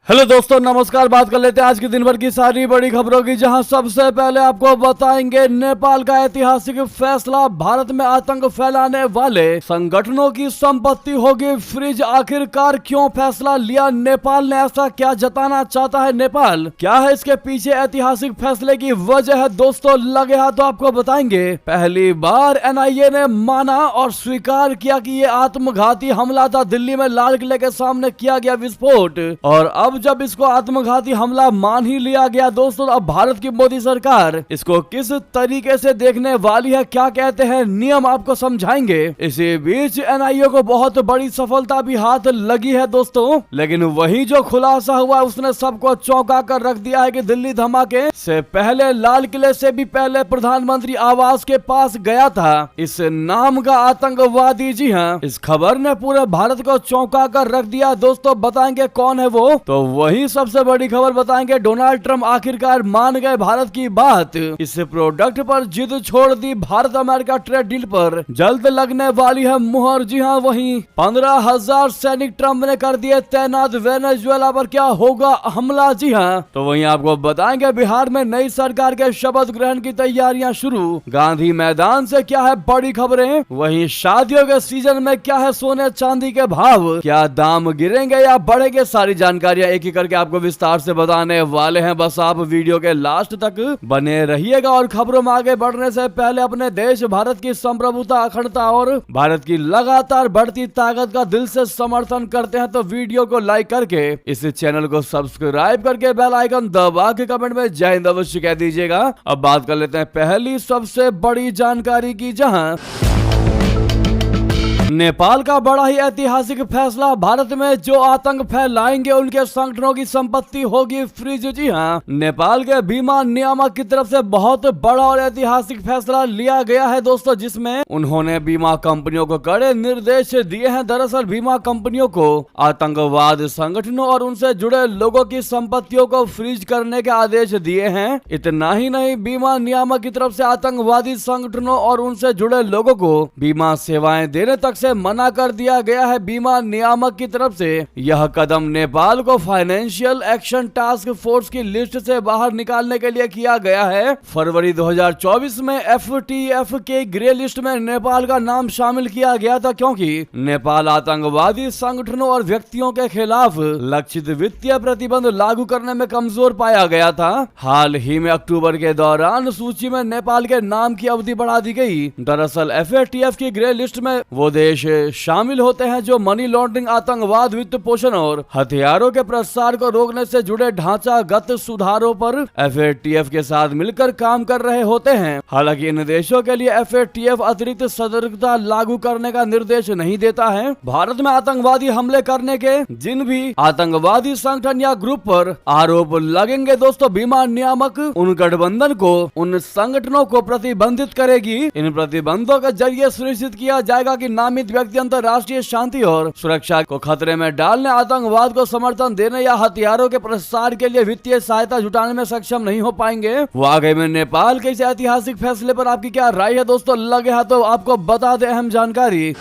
Hello दोस्तों, नमस्कार। बात कर लेते हैं आज के दिन भर की सारी बड़ी खबरों की, जहां सबसे पहले आपको बताएंगे नेपाल का ऐतिहासिक फैसला। भारत में आतंक फैलाने वाले संगठनों की संपत्ति होगी फ्रीज। आखिरकार क्यों फैसला लिया नेपाल ने? ऐसा क्या जताना चाहता है नेपाल? क्या है इसके पीछे ऐतिहासिक फैसले की वजह है दोस्तों? लगे हाथ तो आपको बताएंगे। पहली बार एनआईए ने माना और स्वीकार किया कि ये आत्मघाती हमला था। दिल्ली में लाल किले के सामने किया गया विस्फोट, और अब जब इसको आत्मघाती हमला मान ही लिया गया दोस्तों, अब भारत की मोदी सरकार इसको किस तरीके से देखने वाली है, क्या कहते हैं नियम, आपको समझाएंगे। इसी बीच एनआईए को बहुत बड़ी सफलता भी हाथ लगी है दोस्तों, लेकिन वही जो खुलासा हुआ उसने सबको चौंका कर रख दिया है कि दिल्ली धमाके से पहले लाल किले से भी पहले प्रधानमंत्री आवास के पास गया था इस नाम का आतंकवादी। जी हाँ, इस खबर ने पूरे भारत को चौंका कर रख दिया दोस्तों। बताएंगे कौन है वो, तो वही सबसे बड़ी खबर बताएंगे। डोनाल्ड ट्रंप आखिरकार मान गए भारत की बात। इस प्रोडक्ट पर जिद छोड़ दी। भारत अमेरिका ट्रेड डील पर जल्द लगने वाली है मुहर। जी हाँ, वहीं 15,000 सैनिक ट्रंप ने कर दिए तैनात। वेनेजुएला पर क्या होगा हमला? जी हाँ, तो वहीं आपको बताएंगे बिहार में नई सरकार के शपथ ग्रहण की तैयारियां शुरू। गांधी मैदान से क्या है बड़ी खबरें। वहीं शादियों के सीजन में क्या है सोने चांदी के भाव, क्या दाम गिरेंगे या बढ़ेंगे, सारी जानकारियां एक ही करके आपको विस्तार से बताने वाले हैं। बस आप वीडियो के लास्ट तक बने रहिएगा। और खबरों में आगे बढ़ने से पहले अपने देश भारत की संप्रभुता, अखंडता और भारत की लगातार बढ़ती ताकत का दिल से समर्थन करते हैं तो वीडियो को लाइक करके इस चैनल को सब्सक्राइब करके बेल आइकन दबा के कमेंट में जय हिंद अवश्य कह दीजिएगा। अब बात कर लेते हैं पहली सबसे बड़ी जानकारी की, जहां नेपाल का बड़ा ही ऐतिहासिक फैसला। भारत में जो आतंक फैलाएंगे उनके संगठनों की संपत्ति होगी फ्रीज। जी हाँ, नेपाल के बीमा नियामक की तरफ से बहुत बड़ा और ऐतिहासिक फैसला लिया गया है दोस्तों, जिसमें उन्होंने बीमा कंपनियों को कड़े निर्देश दिए हैं। दरअसल बीमा कंपनियों को आतंकवाद संगठनों और उनसे जुड़े लोगों की संपत्तियों को फ्रीज करने के आदेश दिए हैं। इतना ही नहीं, बीमा नियामक की तरफ से आतंकवादी संगठनों और उनसे जुड़े लोगों को बीमा सेवाएं देने तक से मना कर दिया गया है। बीमा नियामक की तरफ से यह कदम नेपाल को फाइनेंशियल एक्शन टास्क फोर्स की लिस्ट से बाहर निकालने के लिए किया गया है। फरवरी 2024 में एफटीएफ के ग्रे लिस्ट में नेपाल का नाम शामिल किया गया था, क्योंकि नेपाल आतंकवादी संगठनों और व्यक्तियों के खिलाफ लक्षित वित्तीय प्रतिबंध लागू करने में कमजोर पाया गया था। हाल ही में अक्टूबर के दौरान सूची में नेपाल के नाम की अवधि बढ़ा दी गई। दरअसल एफएटीएफ की ग्रे लिस्ट में वो देश शामिल होते हैं जो मनी लॉन्ड्रिंग, आतंकवाद, वित्त पोषण और हथियारों के प्रसार को रोकने से जुड़े ढांचागत सुधारों पर एफएटीएफ के साथ मिलकर काम कर रहे होते हैं। हालांकि इन देशों के लिए एफएटीएफ अतिरिक्त सतर्कता लागू करने का निर्देश नहीं देता है। भारत में आतंकवादी हमले करने के जिन भी आतंकवादी संगठन या ग्रुप पर आरोप लगेंगे दोस्तों, बीमा नियामक उन गठबंधन को, उन संगठनों को प्रतिबंधित करेगी। इन प्रतिबंधों के जरिए सुनिश्चित किया जाएगा कि नामित व्यक्ति अंतर्राष्ट्रीय शांति और सुरक्षा को खतरे में डालने, आतंकवाद को समर्थन देने या हथियारों के प्रसार के लिए वित्तीय सहायता जुटाने में सक्षम नहीं हो पाएंगे। वाकई में नेपाल के इस ऐतिहासिक फैसले पर आपकी क्या राय है दोस्तों? लगे हाथों आपको बता दे अहम जानकारी।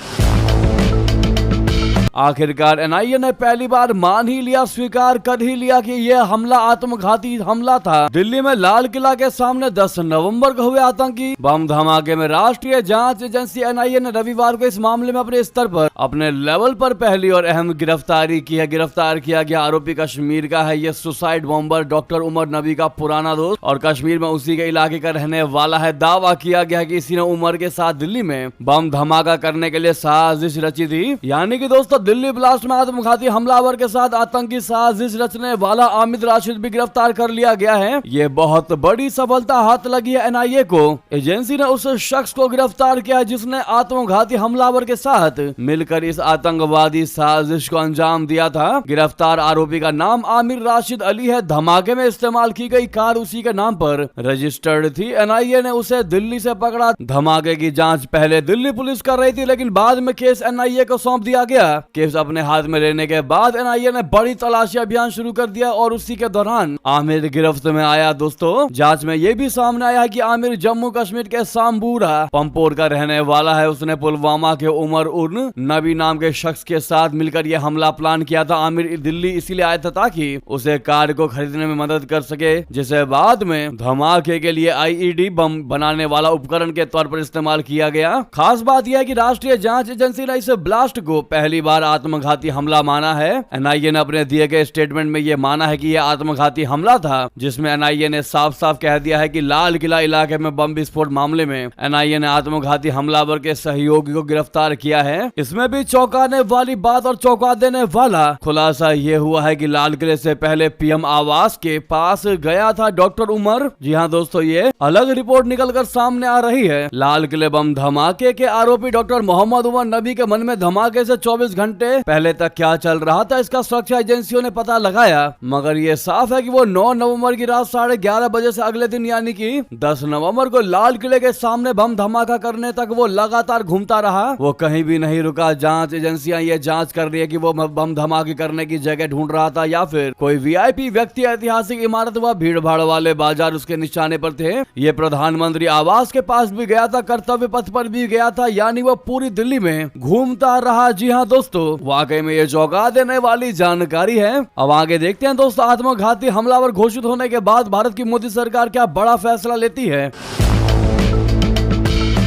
आखिरकार एनआईए ने पहली बार मान ही लिया, स्वीकार कर ही लिया कि यह हमला आत्मघाती हमला था। दिल्ली में लाल किला के सामने 10 नवंबर को हुए आतंकी बम धमाके में राष्ट्रीय जांच एजेंसी एनआईए ने रविवार को इस मामले में अपने स्तर पर, अपने लेवल पर पहली और अहम गिरफ्तारी की है। गिरफ्तार किया गया आरोपी कश्मीर का है। यह सुसाइड बॉम्बर डॉक्टर उमर नबी का पुराना दोस्त और कश्मीर में उसी के इलाके का रहने वाला है। दावा किया गया कि इसी ने उमर के साथ दिल्ली में बम धमाका करने के लिए साजिश रची थी। यानी कि दोस्तों, दिल्ली ब्लास्ट में आत्मघाती हमलावर के साथ आतंकी साजिश रचने वाला आमिर राशिद भी गिरफ्तार कर लिया गया है। ये बहुत बड़ी सफलता हाथ लगी है एनआईए को। एजेंसी ने उस शख्स को गिरफ्तार किया है जिसने आत्मघाती हमलावर के साथ मिलकर इस आतंकवादी साजिश को अंजाम दिया था। गिरफ्तार आरोपी का नाम आमिर राशिद अली है। धमाके में इस्तेमाल की गई कार उसी के नाम पर रजिस्टर्ड थी। एनआईए ने उसे दिल्ली से पकड़ा। धमाके की जांच पहले दिल्ली पुलिस कर रही थी, लेकिन बाद में केस एनआईए को सौंप दिया गया। केस अपने हाथ में लेने के बाद एनआईए ने बड़ी तलाशी अभियान शुरू कर दिया और उसी के दौरान आमिर गिरफ्त में आया। दोस्तों, जांच में ये भी सामने आया कि आमिर जम्मू कश्मीर के सांबूरा पंपोर का रहने वाला है। उसने पुलवामा के उमर उर्न नबी नाम के शख्स के साथ मिलकर यह हमला प्लान किया था। आमिर दिल्ली इसीलिए आया था ताकि उसे कार को खरीदने में मदद कर सके, जिसे बाद में धमाके के लिए आईईडी बम बनाने वाला उपकरण के तौर पर इस्तेमाल किया गया। खास बात यह है कि राष्ट्रीय जांच एजेंसी ने इस ब्लास्ट को पहली बार आत्मघाती हमला माना है। एनआईए ने अपने दिए गए स्टेटमेंट में यह माना है कि यह आत्मघाती हमला था, जिसमें एनआईए ने साफ साफ कह दिया है कि लाल किला इलाके में बम विस्फोट मामले में एनआईए ने आत्मघाती हमलावर के सहयोगी को गिरफ्तार किया है। इसमें भी चौंकाने वाली बात और चौंका देने वाला खुलासा यह हुआ है कि लाल किले से पहले पीएम आवास के पास गया था डॉक्टर उमर। जी हाँ दोस्तों, ये अलग रिपोर्ट निकलकर सामने आ रही है। लाल किले बम धमाके के आरोपी डॉक्टर मोहम्मद उमर नबी के मन में धमाके से 24 घंटे पहले तक क्या चल रहा था, इसका सुरक्षा एजेंसियों ने पता लगाया, मगर ये साफ है कि वो 9 नवंबर की रात 11:30 बजे से अगले दिन यानी कि 10 नवंबर को लाल किले के सामने बम धमाका करने तक वो लगातार घूमता रहा। वो कहीं भी नहीं रुका। जांच एजेंसियां ये जांच कर रही है कि वो बम धमाके करने की जगह ढूंढ रहा था या फिर कोई वीआईपी व्यक्ति ऐतिहासिक इमारत व भीड़ भाड़ वाले बाजार उसके निशाने पर थे। ये प्रधानमंत्री आवास के पास भी गया था, कर्तव्य पथ पर भी गया था, यानी वो पूरी दिल्ली में घूमता रहा। जी हाँ दोस्तों, वाकई में ये चौंका देने वाली जानकारी है। अब आगे देखते हैं दोस्तों, आत्मघाती हमलावर घोषित होने के बाद भारत की मोदी सरकार क्या बड़ा फैसला लेती है।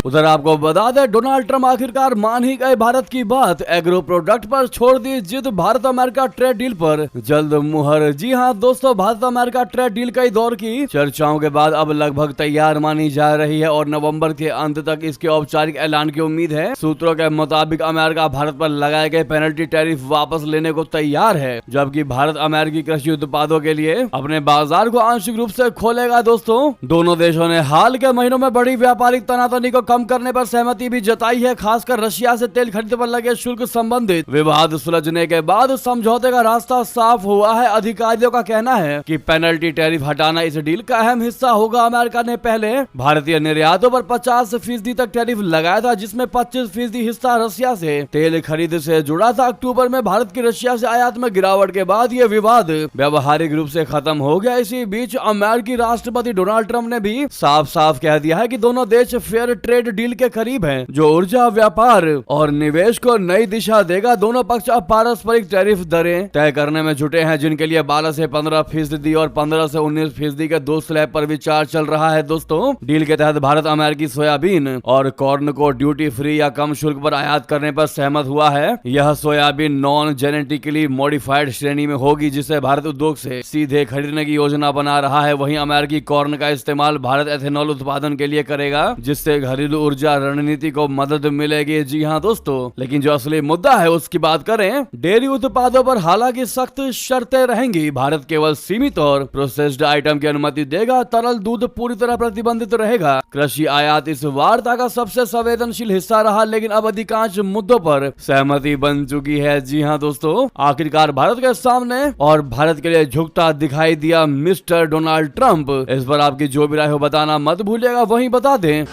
उधर आपको बता दें, डोनाल्ड ट्रम्प आखिरकार मान ही गए भारत की बात। एग्रो प्रोडक्ट पर छोड़ दी जिद, भारत अमेरिका ट्रेड डील पर जल्द मुहर। जी हाँ दोस्तों, भारत अमेरिका ट्रेड डील कई दौर की चर्चाओं के बाद अब लगभग तैयार मानी जा रही है और नवंबर के अंत तक इसके औपचारिक ऐलान की उम्मीद है। सूत्रों के मुताबिक अमेरिका भारत पर लगाए गए पेनल्टी टैरिफ वापस लेने को तैयार है, जबकि भारत अमेरिकी कृषि उत्पादों के लिए अपने बाजार को आंशिक रूप से खोलेगा। दोस्तों, दोनों देशों ने हाल के महीनों में बड़ी व्यापारिक तनातनी को कम करने पर सहमति भी जताई है। खासकर रशिया से तेल खरीदने पर लगे शुल्क संबंधित विवाद सुलझने के बाद समझौते का रास्ता साफ हुआ है। अधिकारियों का कहना है कि पेनल्टी टैरिफ हटाना इस डील का अहम हिस्सा होगा। अमेरिका ने पहले भारतीय निर्यातों पर 50% तक टैरिफ लगाया था, जिसमें 25% हिस्सा रशिया से तेल खरीद से जुड़ा था। अक्टूबर में भारत की रशिया से आयात में गिरावट के बाद ये विवाद व्यवहारिक रूप से खत्म हो गया। इसी बीच अमेरिकी राष्ट्रपति डोनाल्ड ट्रम्प ने भी साफ साफ कह दिया है कि दोनों देश फेयर ट्रेड डील के करीब हैं, जो ऊर्जा, व्यापार और निवेश को नई दिशा देगा। दोनों पक्ष अब पारस्परिक टैरिफ दरें तय करने में जुटे हैं, जिनके लिए 12 से 15% और 15 से 19% के 2 स्लैब पर विचार चल रहा है। दोस्तों, डील के तहत भारत अमेरिकी सोयाबीन और कॉर्न को ड्यूटी फ्री या कम शुल्क पर आयात करने पर सहमत हुआ है। यह सोयाबीन नॉन जेनेटिकली मॉडिफाइड श्रेणी में होगी, जिसे भारत उद्योग से सीधे खरीदने की योजना बना रहा है। वहीं अमेरिकी कॉर्न का इस्तेमाल भारत एथेनॉल उत्पादन के लिए करेगा, जिससे घरेलू ऊर्जा रणनीति को मदद मिलेगी। जी हाँ दोस्तों, लेकिन जो असली मुद्दा है उसकी बात करें, डेयरी उत्पादों पर हालांकि सख्त शर्तें रहेंगी। भारत केवल सीमित और प्रोसेस्ड आइटम की अनुमति देगा। तरल दूध पूरी तरह प्रतिबंधित रहेगा। कृषि आयात इस वार्ता का सबसे संवेदनशील हिस्सा रहा, लेकिन अब अधिकांश मुद्दों पर सहमति बन चुकी है। जी हाँ दोस्तों, आखिरकार भारत के सामने और भारत के लिए झुकता दिखाई दिया मिस्टर डोनाल्ड ट्रंप। इस पर आपकी जो भी राय हो बताना मत भूलिएगा। वहीं बता दें,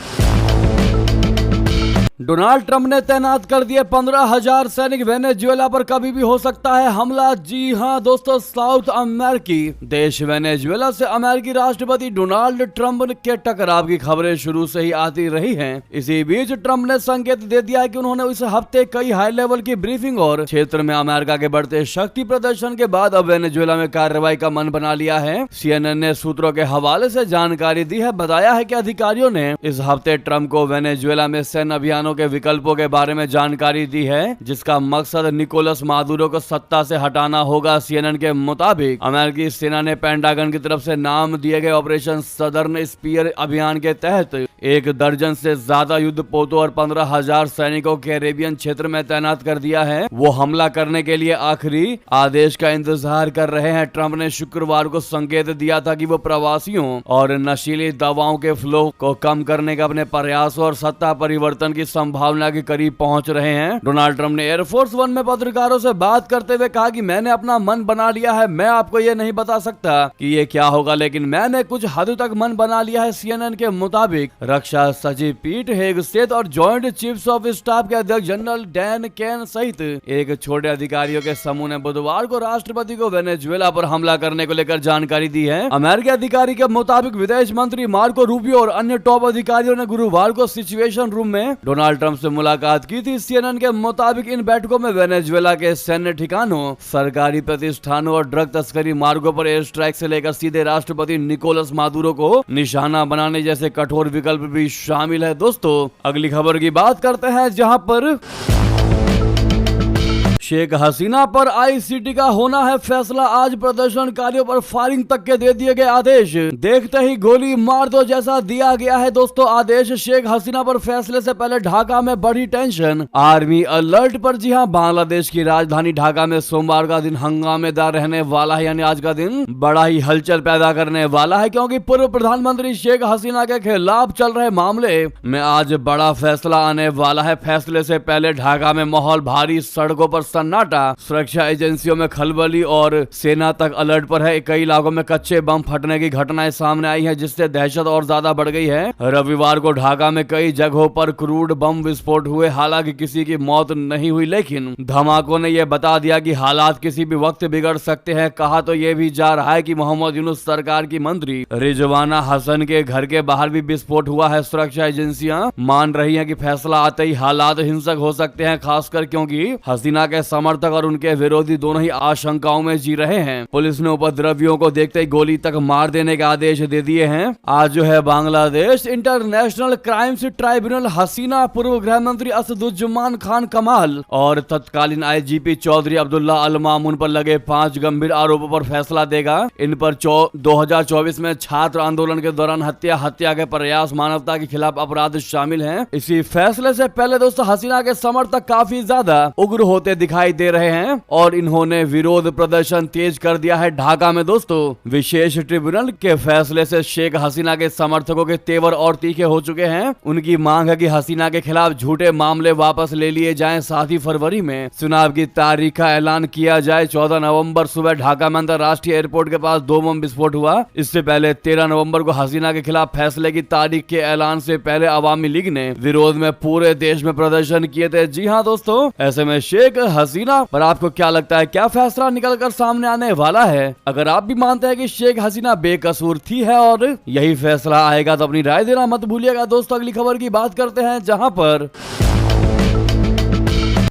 डोनाल्ड ट्रंप ने तैनात कर दिए 15,000 सैनिक। वेनेजुएला पर कभी भी हो सकता है हमला। जी हां दोस्तों, साउथ अमेरिकी देश वेनेजुएला से अमेरिकी राष्ट्रपति डोनाल्ड ट्रंप के टकराव की खबरें शुरू से ही आती रही हैं। इसी बीच ट्रंप ने संकेत दे दिया है कि उन्होंने इस हफ्ते कई हाई लेवल की ब्रीफिंग और क्षेत्र में अमेरिका के बढ़ते शक्ति प्रदर्शन के बाद अब वेनेजुएला में कार्रवाई का मन बना लिया है। CNN ने सूत्रों के हवाले से जानकारी दी है। बताया है कि अधिकारियों ने इस हफ्ते ट्रंप को वेनेजुएला में सैन्य अभियानों के विकल्पों के बारे में जानकारी दी है, जिसका मकसद निकोलस मादुरो को सत्ता से हटाना होगा। CNN के मुताबिक अमेरिकी सेना ने पेंटागन की तरफ से नाम दिए गए ऑपरेशन सदर्न स्पीयर अभियान के तहत 1 दर्जन से ज्यादा युद्धपोतों और 15,000 सैनिकों के कैरेबियन क्षेत्र में तैनात कर दिया है। वो हमला करने के लिए आखिरी आदेश का इंतजार कर रहे हैं। ट्रंप ने शुक्रवार को संकेत दिया था कि वो प्रवासियों और नशीली दवाओं के फ्लो को कम करने के अपने प्रयासों और सत्ता परिवर्तन की संभावना के करीब पहुंच रहे हैं। डोनाल्ड ट्रंप ने एयरफोर्स वन में पत्रकारों से बात करते हुए कहा कि मैंने अपना मन बना लिया है, मैं आपको ये नहीं बता सकता कि ये क्या होगा, लेकिन मैंने कुछ हद तक मन बना लिया है। CNN के मुताबिक रक्षा सचिव पीट हेगसेथ और जॉइंट चीफ्स ऑफ स्टाफ के अध्यक्ष जनरल डैन केन सहित एक छोटे अधिकारियों के समूह ने बुधवार को राष्ट्रपति को वेनेजुएला पर हमला करने को लेकर जानकारी दी है। अमेरिकी अधिकारी के मुताबिक विदेश मंत्री मार्को रूबियो और अन्य टॉप अधिकारियों ने गुरुवार को सिचुएशन रूम में डोनाल्ड ट्रंप से मुलाकात की थी। CNN के मुताबिक इन बैठकों में वेनेजुएला के सैन्य ठिकानों, सरकारी प्रतिष्ठानों और ड्रग तस्करी मार्गों पर एयर स्ट्राइक से लेकर सीधे राष्ट्रपति निकोलस मादुरो को निशाना बनाने जैसे कठोर विकल्प भी शामिल है। दोस्तों, अगली खबर की बात करते हैं, जहां पर शेख हसीना पर ICT का होना है फैसला। आज प्रदर्शनकारियों पर फायरिंग तक के दे दिए गए आदेश। देखते ही गोली मार दो जैसा दिया गया है दोस्तों आदेश। शेख हसीना पर फैसले से पहले ढाका में बढ़ी टेंशन, आर्मी अलर्ट पर। जी हां, बांग्लादेश की राजधानी ढाका में सोमवार का दिन हंगामेदार रहने वाला है, यानी आज का दिन बड़ा ही हलचल पैदा करने वाला है, क्योंकि पूर्व प्रधानमंत्री शेख हसीना के खिलाफ चल रहे मामले में आज बड़ा फैसला आने वाला है। फैसले से पहले ढाका में माहौल भारी, सड़कों पर सन्नाटा, सुरक्षा एजेंसियों में खलबली और सेना तक अलर्ट पर है। कई इलाकों में कच्चे बम फटने की घटनाएं सामने आई हैं, जिससे दहशत और ज्यादा बढ़ गई है। रविवार को ढाका में कई जगहों पर क्रूड बम विस्फोट हुए। हालांकि किसी की मौत नहीं हुई, लेकिन धमाकों ने यह बता दिया कि हालात किसी भी वक्त बिगड़ सकते हैं। कहा तो यह भी जा रहा है कि मोहम्मद यूनुस सरकार की मंत्री रिजवाना हसन के घर के बाहर भी विस्फोट हुआ है। सुरक्षा एजेंसियां मान रही हैं कि फैसला आते ही हालात हिंसक हो सकते हैं, खासकर क्योंकि हसीना के समर्थक और उनके विरोधी दोनों ही आशंकाओं में जी रहे हैं। पुलिस ने उपद्रवियों को देखते ही गोली तक मार देने के आदेश दे दिए हैं। आज जो है बांग्लादेश इंटरनेशनल क्राइम्स ट्राइब्यूनल हसीना, पूर्व गृह मंत्री असदुज्जमान खान कमाल और तत्कालीन IGP चौधरी अब्दुल्ला अल मामून पर लगे 5 गंभीर आरोपों पर फैसला देगा। इन पर 2024 में छात्र आंदोलन के दौरान हत्या के प्रयास, मानवता के खिलाफ अपराध शामिल हैं। इसी फैसले से पहले दोस्तों हसीना के समर्थक काफी ज्यादा उग्र होते दिखाई दे रहे हैं और इन्होंने विरोध प्रदर्शन तेज कर दिया है ढाका में। दोस्तों, विशेष ट्रिब्यूनल के फैसले से शेख हसीना के समर्थकों के तेवर और तीखे हो चुके हैं। उनकी मांग है कि हसीना के खिलाफ झूठे मामले वापस ले लिए जाएं। साथ ही फरवरी में चुनाव की तारीख का ऐलान किया जाए। 14 नवंबर सुबह ढाका में अंतरराष्ट्रीय एयरपोर्ट के पास 2 बम विस्फोट हुआ। इससे पहले 13 नवंबर को हसीना के खिलाफ फैसले की तारीख के ऐलान से पहले अवामी लीग ने विरोध में पूरे देश में प्रदर्शन किए थे। जी हाँ दोस्तों, ऐसे में शेख हसीना पर आपको क्या लगता है, क्या फैसला निकल कर सामने आने वाला है? अगर आप भी मानते हैं कि शेख हसीना बेकसूर थी है और यही फैसला आएगा, तो अपनी राय देना मत भूलिएगा। दोस्तों, अगली खबर की बात करते हैं, जहां पर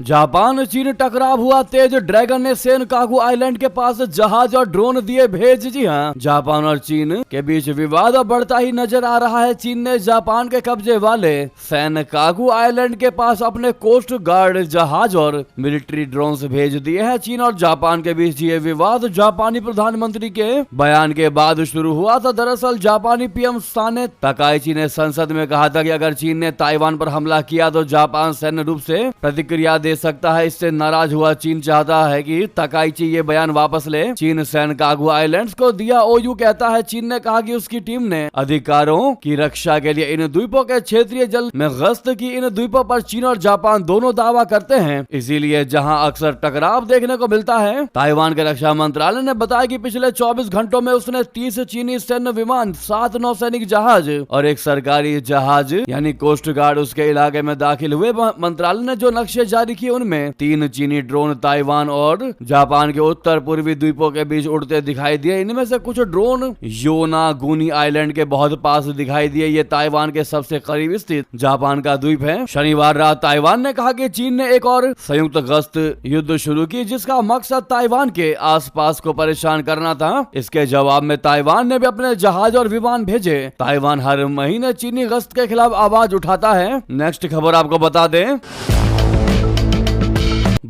जापान चीन टकराव हुआ तेज। ड्रैगन ने सेनकाकू आइलैंड के पास जहाज और ड्रोन दिए भेज। जी हाँ, जापान और चीन के बीच विवाद बढ़ता ही नजर आ रहा है। चीन ने जापान के कब्जे वाले सेनकाकू आइलैंड के पास अपने कोस्ट गार्ड जहाज और मिलिट्री ड्रोन भेज दिए हैं। चीन और जापान के बीच ये विवाद जापानी प्रधानमंत्री के बयान के बाद शुरू हुआ था। दरअसल जापानी PM साने तकाइची ने संसद में कहा था कि अगर चीन ने ताइवान पर हमला किया तो जापान सैन्य रूप से प्रतिक्रिया दे सकता है। इससे नाराज हुआ चीन चाहता है कि तकाइची ये बयान वापस ले। चीन सेनकाकू आइलैंड्स को दिया OU कहता है। चीन ने कहा कि उसकी टीम ने अधिकारों की रक्षा के लिए इन द्वीपों के क्षेत्रीय जल में गश्त की। इन द्वीपों पर चीन और जापान दोनों दावा करते हैं, इसीलिए जहां अक्सर टकराव देखने को मिलता है। ताइवान के रक्षा मंत्रालय ने बताया कि पिछले 24 घंटों में उसने 30 चीनी सैन्य विमान, 7 नौसैनिक जहाज और एक सरकारी जहाज यानी कोस्ट गार्ड उसके इलाके में दाखिल हुए। मंत्रालय ने जो नक्शे जारी किए उनमें 3 चीनी ड्रोन ताइवान और जापान के उत्तर पूर्वी द्वीपों के बीच उड़ते दिखाई दिए। इनमें से कुछ ड्रोन योनागुनी आइलैंड के बहुत पास दिखाई दिए। ये ताइवान के सबसे करीब स्थित जापान का द्वीप है। शनिवार रात ताइवान ने कहा कि चीन ने एक और संयुक्त गश्त युद्ध शुरू की, जिसका मकसद ताइवान के आसपास को परेशान करना था। इसके जवाब में ताइवान ने भी अपने जहाज और विमान भेजे। ताइवान हर महीने चीनी गश्त के खिलाफ आवाज उठाता है। नेक्स्ट खबर आपको बता दें,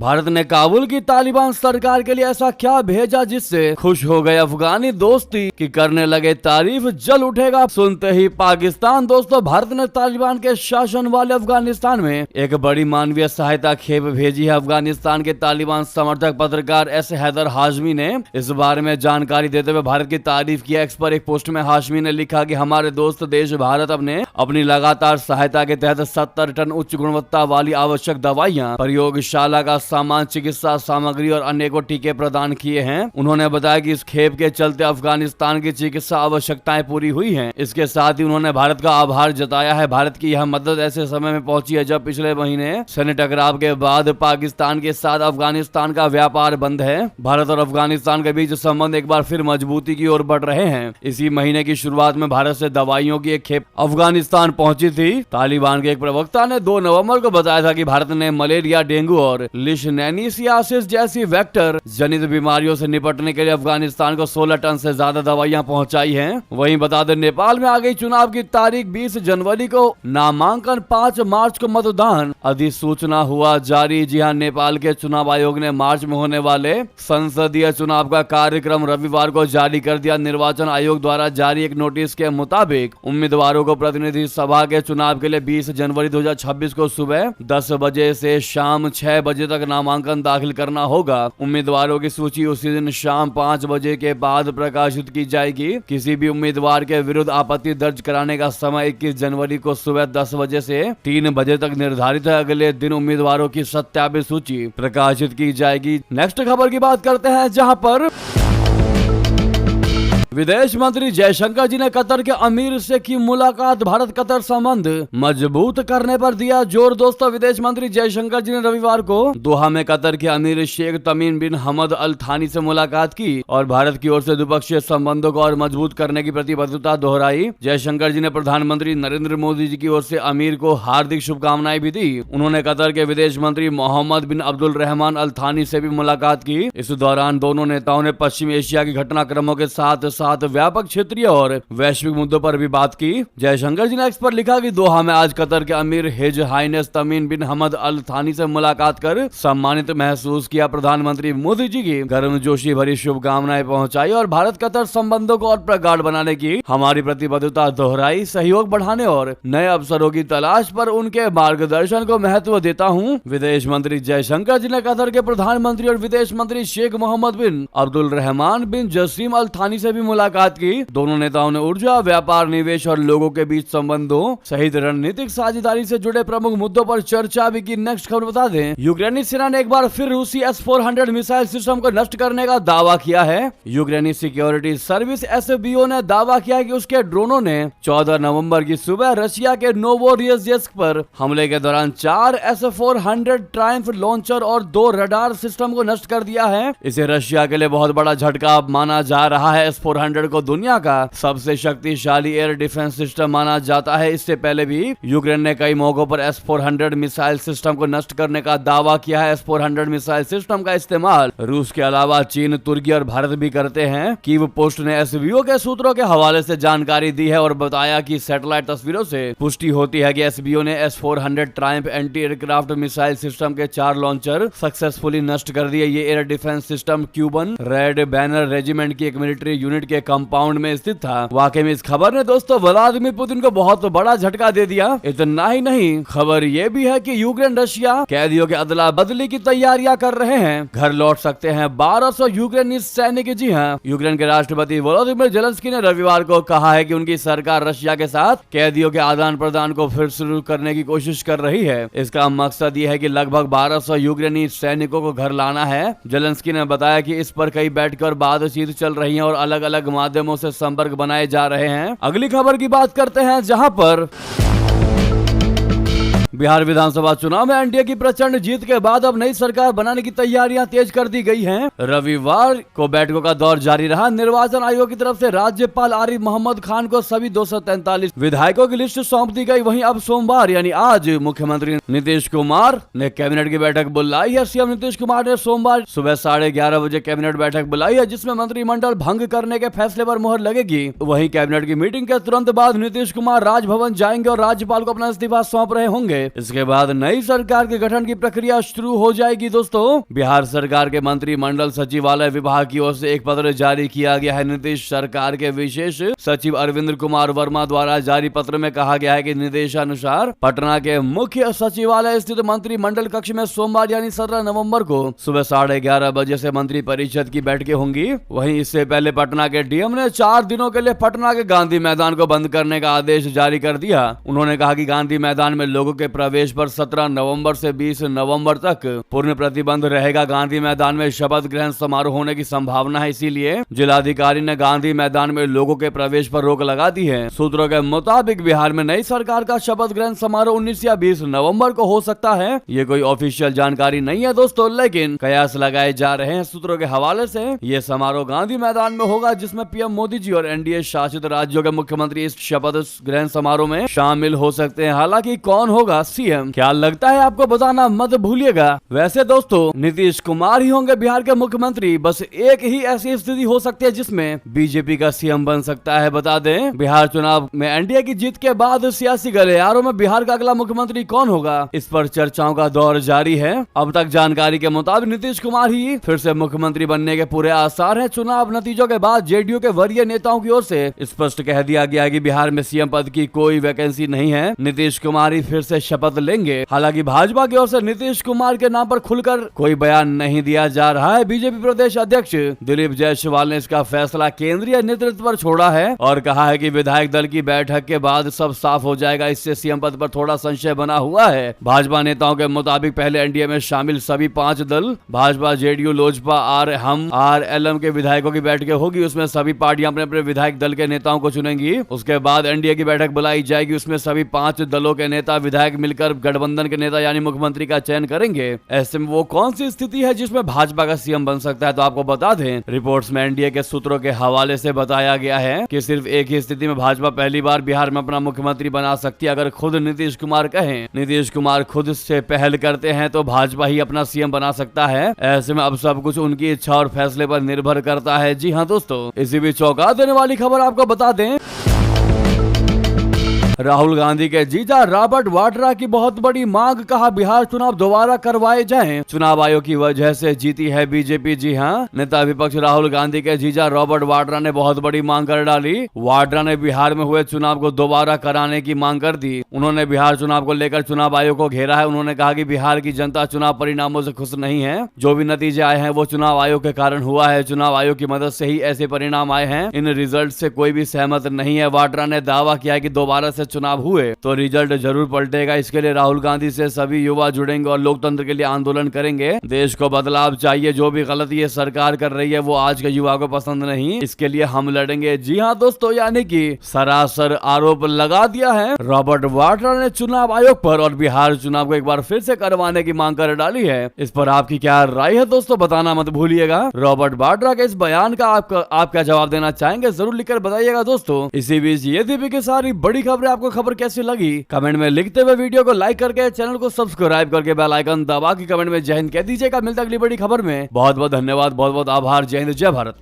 भारत ने काबुल की तालिबान सरकार के लिए ऐसा क्या भेजा जिससे खुश हो गए अफगानी दोस्ती कि करने लगे तारीफ जल उठेगा सुनते ही पाकिस्तान। दोस्तों, भारत ने तालिबान के शासन वाले अफगानिस्तान में एक बड़ी मानवीय सहायता खेप भेजी है। अफगानिस्तान के तालिबान समर्थक पत्रकार एस हैदर हाशमी ने इस बारे में जानकारी देते हुए भारत की तारीफ की। एक्स पर एक पोस्ट में हाशमी ने लिखा कि हमारे दोस्त देश भारत अपनी लगातार सहायता के तहत 70 टन उच्च गुणवत्ता वाली आवश्यक दवाइयां, प्रयोगशाला का सामान, चिकित्सा सामग्री और अनेकों टीके प्रदान किए हैं। उन्होंने बताया कि इस खेप के चलते अफगानिस्तान की चिकित्सा आवश्यकताएं पूरी हुई हैं। इसके साथ ही उन्होंने भारत का आभार जताया है। भारत की यह मदद ऐसे समय में पहुंची है जब पिछले महीने सैन्य टकराव के बाद पाकिस्तान के साथ अफगानिस्तान का व्यापार बंद है। भारत और अफगानिस्तान के बीच संबंध एक बार फिर मजबूती की ओर बढ़ रहे हैं। इसी महीने की शुरुआत में भारत से दवाइयों की एक खेप अफगानिस्तान पहुंची थी। तालिबान के एक प्रवक्ता ने 2 नवंबर को बताया था कि भारत ने मलेरिया, डेंगू और लिशनेनिसियासिस जैसी वेक्टर जनित बीमारियों से निपटने के लिए अफगानिस्तान को 16 टन से ज्यादा दवाइयां पहुंचाई हैं। वहीं बता दें, नेपाल में आ गई चुनाव की तारीख। 20 जनवरी को नामांकन, 5 मार्च को मतदान, अधिसूचना हुआ जारी। जी हां, नेपाल के चुनाव आयोग ने मार्च में होने वाले संसदीय चुनाव का कार्यक्रम रविवार को जारी कर दिया। निर्वाचन आयोग द्वारा जारी एक नोटिस के मुताबिक उम्मीदवारों को प्रतिनिधि सभा के चुनाव के लिए 20 जनवरी 2026 को सुबह 10 बजे से शाम 6 बजे तक नामांकन दाखिल करना होगा। उम्मीदवारों की सूची उसी दिन शाम 5 बजे के बाद प्रकाशित की जाएगी। किसी भी उम्मीदवार के विरुद्ध आपत्ति दर्ज कराने का समय 21 जनवरी को सुबह 10 बजे से 3 बजे तक निर्धारित है। अगले दिन उम्मीदवारों की सत्यापित सूची प्रकाशित की जाएगी। नेक्स्ट खबर की बात करते हैं, जहां पर विदेश मंत्री जयशंकर जी ने कतर के अमीर से की मुलाकात। भारत कतर संबंध मजबूत करने पर दिया जोर। दोस्तों, विदेश मंत्री जयशंकर जी ने रविवार को दोहा में कतर के अमीर शेख तमीम बिन हमद अल थानी से मुलाकात की और भारत की ओर से द्विपक्षीय संबंधों को और मजबूत करने की प्रतिबद्धता दोहराई। जयशंकर जी ने प्रधानमंत्री नरेंद्र मोदी जी की ओर से अमीर को हार्दिक शुभकामनाएं भी दी। उन्होंने कतर के विदेश मंत्री मोहम्मद बिन अब्दुल रहमान अल थानी से भी मुलाकात की। इस दौरान दोनों नेताओं ने पश्चिम एशिया की घटनाक्रमों के साथ व्यापक क्षेत्रीय और वैश्विक मुद्दों पर भी बात की। जयशंकर जी ने एक्स पर लिखा कि दोहा में आज कतर के अमीर हिज हाइनेस तमीम बिन हमद अल थानी से मुलाकात कर सम्मानित महसूस किया। प्रधानमंत्री मोदी जी की गर्मजोशी भरी शुभकामनाएं पहुंचाई और भारत कतर संबंधों को और प्रगाढ़ बनाने की हमारी प्रतिबद्धता दोहराई। सहयोग बढ़ाने और नए अवसरों की तलाश पर उनके मार्गदर्शन को महत्व देता हूं। विदेश मंत्री जयशंकर जी ने कतर के प्रधानमंत्री और विदेश मंत्री शेख मोहम्मद बिन अब्दुल रहमान बिन जसीम अल थानी से भी मुलाकात की। दोनों नेताओं ने ऊर्जा, व्यापार, निवेश और लोगों के बीच संबंधों सहित रणनीतिक साझेदारी से जुड़े प्रमुख मुद्दों पर चर्चा भी की। नेक्स्ट खबर बता दें, यूक्रेनी सेना ने एक बार फिर रूसी S-400 मिसाइल सिस्टम को नष्ट करने का दावा किया है। यूक्रेनी सिक्योरिटी सर्विस SBO ने दावा किया है कि उसके ड्रोनों ने 14 नवंबर की सुबह रशिया के नोवोरोसिस्क पर हमले के दौरान 4 S-400 ट्रायम्फ लॉन्चर और 2 रडार सिस्टम को नष्ट कर दिया है। इसे रशिया के लिए बहुत बड़ा झटका माना जा रहा है। S-400 को दुनिया का सबसे शक्तिशाली एयर डिफेंस सिस्टम माना जाता है। इससे पहले भी यूक्रेन ने कई मौकों पर S-400 मिसाइल सिस्टम को नष्ट करने का दावा किया है। S-400 मिसाइल सिस्टम का इस्तेमाल रूस के अलावा चीन, तुर्की और भारत भी करते हैं। कीव पोस्ट ने SBO के सूत्रों के हवाले से जानकारी दी है और बताया कि सैटेलाइट तस्वीरों से पुष्टि होती है कि SBO ने S-400 Triumph anti aircraft missile system के 4 लॉन्चर सक्सेसफुली नष्ट कर दिए। ये air defence system Cuban red banner regiment की एक मिलिट्री यूनिट के कंपाउंड में स्थित था। वाकई में इस खबर ने दोस्तों व्लादिमीर पुतिन को बहुत बड़ा झटका दे दिया। इतना ही नहीं, खबर ये भी है कि यूक्रेन रशिया कैदियों के अदला बदली की तैयारियां कर रहे हैं। घर लौट सकते हैं 1200 यूक्रेनी सैनिक। जी हाँ, यूक्रेन के राष्ट्रपति वोलोदिमीर जेलेंस्की ने रविवार को कहा है कि उनकी सरकार रशिया के साथ कैदियों के आदान प्रदान को फिर शुरू करने की कोशिश कर रही है। इसका मकसद ये है कि लगभग 1200 यूक्रेनी सैनिकों को घर लाना है। जेलेंस्की ने बताया कि इस पर कई बैठकर बातचीत चल रही है और अलग अलग माध्यमों से संपर्क बनाए जा रहे हैं। अगली खबर की बात करते हैं, जहां पर बिहार विधानसभा चुनाव में एनडीए की प्रचंड जीत के बाद अब नई सरकार बनाने की तैयारियां तेज कर दी गई हैं। रविवार को बैठकों का दौर जारी रहा। निर्वाचन आयोग की तरफ से राज्यपाल आरिफ मोहम्मद खान को सभी 243 विधायकों की लिस्ट सौंप दी गई। वहीं अब सोमवार यानी आज मुख्यमंत्री नीतीश कुमार ने कैबिनेट की बैठक बुलाई है। सीएम नीतीश कुमार ने सोमवार सुबह 11:30 बजे कैबिनेट बैठक बुलाई है, जिसमें मंत्रिमंडल भंग करने के फैसले पर मुहर लगेगी। वहीं कैबिनेट की मीटिंग के तुरंत बाद नीतीश कुमार राजभवन जाएंगे और राज्यपाल को अपना इस्तीफा सौंप रहे होंगे। इसके बाद नई सरकार के गठन की प्रक्रिया शुरू हो जाएगी। दोस्तों, बिहार सरकार के मंत्रिमंडल सचिवालय विभाग की ओर से एक पत्र जारी किया गया है। नीतीश सरकार के विशेष सचिव अरविंद कुमार वर्मा द्वारा जारी पत्र में कहा गया है कि निर्देशानुसार पटना के मुख्य सचिवालय स्थित मंत्रिमंडल कक्ष में सोमवार यानी 17 नवंबर को सुबह 11:30 बजे से मंत्री परिषद की बैठकें होंगी। वहीं इससे पहले पटना के डीएम ने 4 दिनों के लिए पटना के गांधी मैदान को बंद करने का आदेश जारी कर दिया। उन्होंने कहा कि गांधी मैदान में लोगों के प्रवेश पर 17 नवंबर से 20 नवंबर तक पूर्ण प्रतिबंध रहेगा। गांधी मैदान में शपथ ग्रहण समारोह होने की संभावना है, इसीलिए जिलाधिकारी ने गांधी मैदान में लोगों के प्रवेश पर रोक लगा दी है। सूत्रों के मुताबिक बिहार में नई सरकार का शपथ ग्रहण समारोह 19 या 20 नवंबर को हो सकता है। ये कोई ऑफिशियल जानकारी नहीं है दोस्तों, लेकिन कयास लगाए जा रहे हैं सूत्रों के हवाले से। ये समारोह गांधी मैदान में होगा, जिसमें पीएम मोदी जी और एनडीए शासित राज्यों के मुख्यमंत्री इस शपथ ग्रहण समारोह में शामिल हो सकते हैं। हालांकि कौन होगा सीएम, क्या लगता है आपको बताना मत भूलिएगा। वैसे दोस्तों, नीतीश कुमार ही होंगे बिहार के मुख्यमंत्री। बस एक ही ऐसी स्थिति हो सकती है जिसमें बीजेपी का सीएम बन सकता है। बता दें, बिहार चुनाव में एनडीए की जीत के बाद सियासी गलियारों में बिहार का अगला मुख्यमंत्री कौन होगा, इस पर चर्चाओं का दौर जारी है। अब तक जानकारी के मुताबिक नीतीश कुमार ही फिर से मुख्यमंत्री बनने के पूरे आसार हैं। चुनाव नतीजों के बाद जेडीयू के वरीय नेताओं की ओर से स्पष्ट कह दिया गया है कि बिहार में सीएम पद की कोई वैकेंसी नहीं है। नीतीश कुमार ही फिर से शपथ लेंगे। हालांकि भाजपा की ओर से नीतीश कुमार के नाम पर खुलकर कोई बयान नहीं दिया जा रहा है। बीजेपी प्रदेश अध्यक्ष दिलीप जायसवाल ने इसका फैसला केंद्रीय नेतृत्व पर छोड़ा है और कहा है कि विधायक दल की बैठक के बाद सब साफ हो जाएगा। इससे सीएम पद पर थोड़ा संशय बना हुआ है। भाजपा नेताओं के मुताबिक पहले एनडीए में शामिल सभी 5 दल भाजपा, जेडीयू, लोजपा, आरएलएम के विधायकों की बैठकें होगी। उसमें सभी पार्टियां अपने अपने विधायक दल के नेताओं को चुनेंगी। उसके बाद एनडीए की बैठक बुलाई जाएगी। उसमें सभी 5 दलों के नेता विधायक मिलकर गठबंधन के नेता यानी मुख्यमंत्री का चयन करेंगे। ऐसे में वो कौन सी स्थिति है जिसमें भाजपा का सीएम बन सकता है, तो आपको बता दें, रिपोर्ट्स में एनडीए के सूत्रों के हवाले से बताया गया है कि सिर्फ एक ही स्थिति में भाजपा पहली बार बिहार में अपना मुख्यमंत्री बना सकती है, अगर खुद नीतीश कुमार कहें। नीतीश कुमार खुद से पहल करते हैं तो भाजपा ही अपना सीएम बना सकता है। ऐसे में अब सब कुछ उनकी इच्छा और फैसले पर निर्भर करता है। जी हाँ दोस्तों, इसी बीच चौंका देने वाली खबर आपको बता दें, राहुल गांधी के जीजा रॉबर्ट वाड्रा की बहुत बड़ी मांग, कहा बिहार चुनाव दोबारा करवाए जाएं। चुनाव आयोग की वजह से जीती है बीजेपी। जी हां, नेता विपक्ष राहुल गांधी के जीजा रॉबर्ट वाड्रा ने बहुत बड़ी मांग कर डाली। वाड्रा ने बिहार में हुए चुनाव को दोबारा कराने की मांग कर दी। उन्होंने बिहार चुनाव को लेकर चुनाव आयोग को घेरा है। उन्होंने कहा कि बिहार की जनता चुनाव परिणामों से खुश नहीं है। जो भी नतीजे आए हैं वो चुनाव आयोग के कारण हुआ है। चुनाव आयोग की मदद से ही ऐसे परिणाम आए हैं। इन रिजल्ट से कोई भी सहमत नहीं है। वाड्रा ने दावा किया कि दोबारा से चुनाव हुए तो रिजल्ट जरूर पलटेगा। इसके लिए राहुल गांधी से सभी युवा जुड़ेंगे और लोकतंत्र के लिए आंदोलन करेंगे। देश को बदलाव चाहिए। जो भी गलती ये सरकार कर रही है वो आज के युवा को पसंद नहीं, इसके लिए हम लड़ेंगे। जी हाँ दोस्तों, यानी कि सरासर आरोप लगा दिया है रॉबर्ट वाड्रा ने चुनाव आयोग पर और बिहार चुनाव को एक बार फिर से करवाने की मांग कर डाली है। इस पर आपकी क्या राय है दोस्तों, बताना मत भूलिएगा। रॉबर्ट वाड्रा के इस बयान का आप क्या जवाब देना चाहेंगे, जरूर लिखकर बताइएगा दोस्तों। इसी बीच ये थी की सारी बड़ी खबरें। आपको खबर कैसी लगी कमेंट में लिखते हुए वीडियो को लाइक करके चैनल को सब्सक्राइब करके बेल आइकन दबा के कमेंट में जय हिंद कह दीजिएगा। मिलता अगली बड़ी खबर में। बहुत बहुत धन्यवाद, बहुत बहुत आभार। जय हिंद, जय भारत।